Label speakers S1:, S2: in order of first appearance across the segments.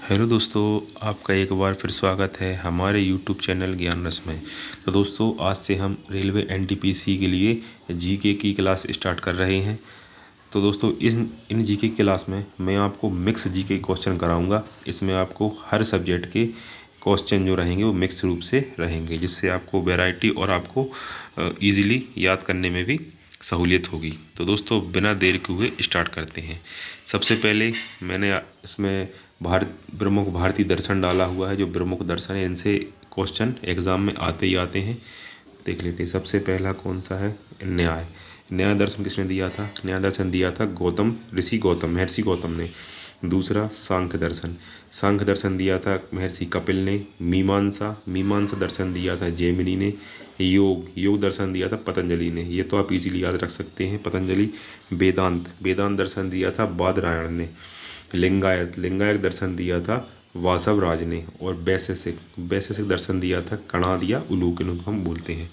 S1: Hello दोस्तों, आपका एक बार फिर स्वागत है हमारे यूट्यूब चैनल ज्ञान रस में। तो दोस्तों, आज से हम रेलवे एनटीपीसी के लिए जीके की क्लास स्टार्ट कर रहे हैं। तो दोस्तों, इन जीके क्लास में मैं आपको मिक्स जीके क्वेश्चन कराऊंगा। इसमें आपको हर सब्जेक्ट के क्वेश्चन जो रहेंगे वो मिक्स रूप से रहेंगे, जिससे आपको वैरायटी और आपको ईज़िली याद करने में भी सहूलियत होगी। तो दोस्तों, बिना देर के हुए स्टार्ट करते हैं। सबसे पहले मैंने इसमें प्रमुख भारतीय दर्शन डाला हुआ है। जो प्रमुख दर्शन है, इनसे क्वेश्चन एग्ज़ाम में आते ही आते हैं। देख लेते हैं। सबसे पहला कौन सा है? न्याय। न्याय दर्शन किसने दिया था? न्याय दर्शन दिया था महर्षि गौतम ने। दूसरा सांख्य दर्शन। सांख्य दर्शन दिया था महर्षि कपिल ने। मीमांसा दर्शन दिया था जैमिनी ने। योग दर्शन दिया था पतंजलि ने। ये तो आप इजीली याद रख सकते हैं, पतंजलि। वेदांत दर्शन दिया था बादरायण ने। लिंगायत दर्शन दिया था वासव राज ने। और वैशेषिक दर्शन दिया था कणाद या उलूक, इनको हम बोलते हैं।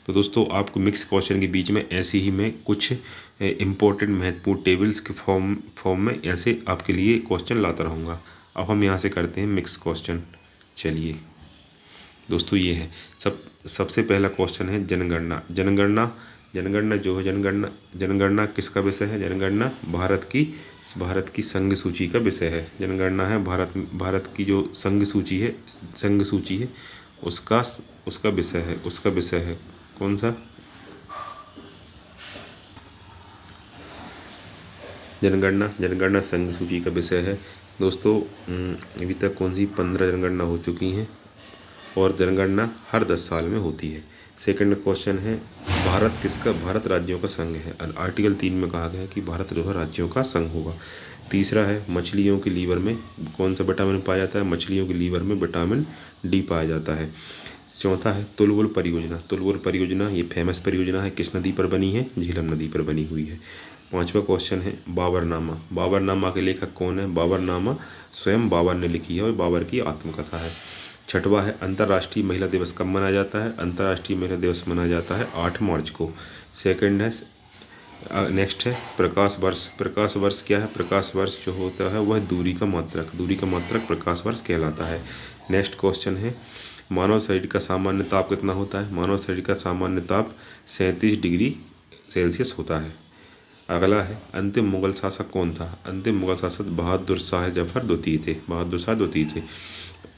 S1: तो दोस्तों, आपको मिक्स क्वेश्चन के बीच में ऐसे ही मैं कुछ इम्पोर्टेंट महत्वपूर्ण टेबल्स के फॉर्म में ऐसे आपके लिए क्वेश्चन लाता रहूँगा। अब हम यहाँ से करते हैं मिक्स क्वेश्चन। चलिए दोस्तों, ये है सबसे पहला क्वेश्चन है जनगणना किसका विषय है? जनगणना भारत की संघ सूची का विषय है। जनगणना है भारत की जो संघ सूची है उसका विषय है। कौन सा? जनगणना संघ सूची का विषय है। दोस्तों, अभी तक कौन सी 15 जनगणना हो चुकी हैं और जनगणना हर 10 साल में होती है। सेकंड क्वेश्चन है भारत राज्यों का संघ है। आर्टिकल 3 में कहा गया है कि भारत जो है राज्यों का संघ होगा। तीसरा है मछलियों के लीवर में कौन सा विटामिन पाया जाता है? मछलियों के लीवर में विटामिन डी पाया जाता है। चौथा है तुलवुल परियोजना। ये फेमस परियोजना है। किस नदी पर बनी है? झेलम नदी पर बनी हुई है। पांचवा क्वेश्चन है बाबरनामा के लेखक कौन है? बाबरनामा स्वयं बाबर ने लिखी है और बाबर की आत्मकथा है। छठवा है अंतर्राष्ट्रीय महिला दिवस कब मनाया जाता है? अंतर्राष्ट्रीय महिला दिवस मनाया जाता है 8 मार्च को। सेकंड है नेक्स्ट है प्रकाश वर्ष क्या है? प्रकाश वर्ष जो होता है वह दूरी का मात्रक प्रकाश वर्ष कहलाता है। नेक्स्ट क्वेश्चन है मानव शरीर का सामान्य ताप कितना होता है? मानव शरीर का सामान्य ताप 37 डिग्री सेल्सियस होता है। अगला है अंतिम मुगल शासक कौन था? अंतिम मुगल शासक बहादुर शाह जफर द्वितीय थे।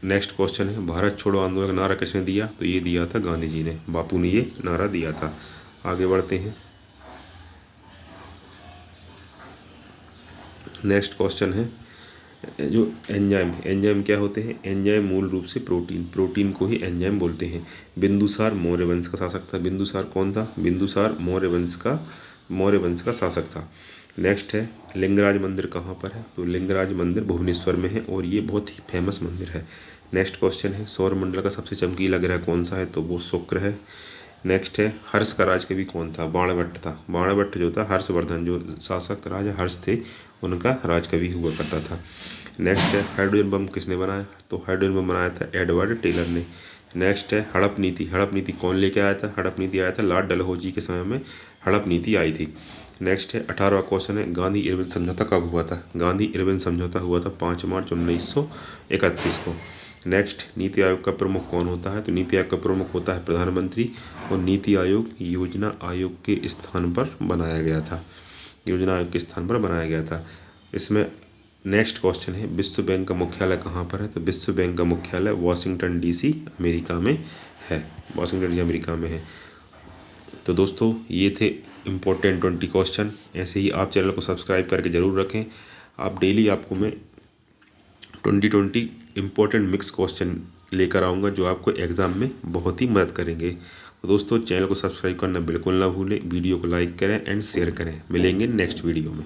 S1: नेक्स्ट क्वेश्चन है भारत छोड़ो आंदोलन का नारा किसने दिया? तो ये दिया था गांधी जी ने। बापू ने ये नारा दिया था। आगे बढ़ते हैं। नेक्स्ट क्वेश्चन है जो एंजाइम क्या होते हैं? एंजाइम मूल रूप से प्रोटीन को ही एंजाइम बोलते हैं। बिंदुसार मौर्य वंश का शासक था। बिंदुसार कौन था? बिंदुसार मौर्य वंश का शासक था। नेक्स्ट है लिंगराज मंदिर कहाँ पर है? तो लिंगराज मंदिर भुवनेश्वर में है और ये बहुत ही फेमस मंदिर है। नेक्स्ट क्वेश्चन है सौरमंडल का सबसे चमकीला ग्रह कौन सा है? तो वो शुक्र है। नेक्स्ट है हर्ष का राजकवि कौन था? बाणभट्ट था। बाणभट्ट जो था हर्षवर्धन जो शासक राजा हर्ष थे उनका राजकवि हुआ करता था। नेक्स्ट है हाइड्रोजन बम किसने बनाया? तो हाइड्रोजन बम बनाया था एडवर्ड टेलर ने। नेक्स्ट है हड़प नीति कौन लेके आया था? हड़प नीति आया था लॉर्ड डलहौजी के समय में हड़प नीति आई थी। नेक्स्ट है 18वां क्वेश्चन है गांधी इरविन समझौता कब हुआ था? गांधी इरविन समझौता हुआ था 5 मार्च 1931 को। नेक्स्ट नीति आयोग का प्रमुख कौन होता है? तो नीति आयोग का प्रमुख होता है प्रधानमंत्री और नीति आयोग योजना आयोग के स्थान पर बनाया गया था। इसमें नेक्स्ट क्वेश्चन है विश्व बैंक का मुख्यालय कहाँ पर है? तो विश्व बैंक का मुख्यालय वाशिंगटन डीसी अमेरिका में है। तो दोस्तों, ये थे इम्पोर्टेंट 20 क्वेश्चन। ऐसे ही आप चैनल को सब्सक्राइब करके ज़रूर रखें। आप डेली आपको मैं 20 इम्पोर्टेंट मिक्स क्वेश्चन लेकर आऊँगा जो आपको एग्ज़ाम में बहुत ही मदद करेंगे। तो दोस्तों, चैनल को सब्सक्राइब करना बिल्कुल ना भूलें। वीडियो को लाइक करें एंड शेयर करें। मिलेंगे नेक्स्ट वीडियो में।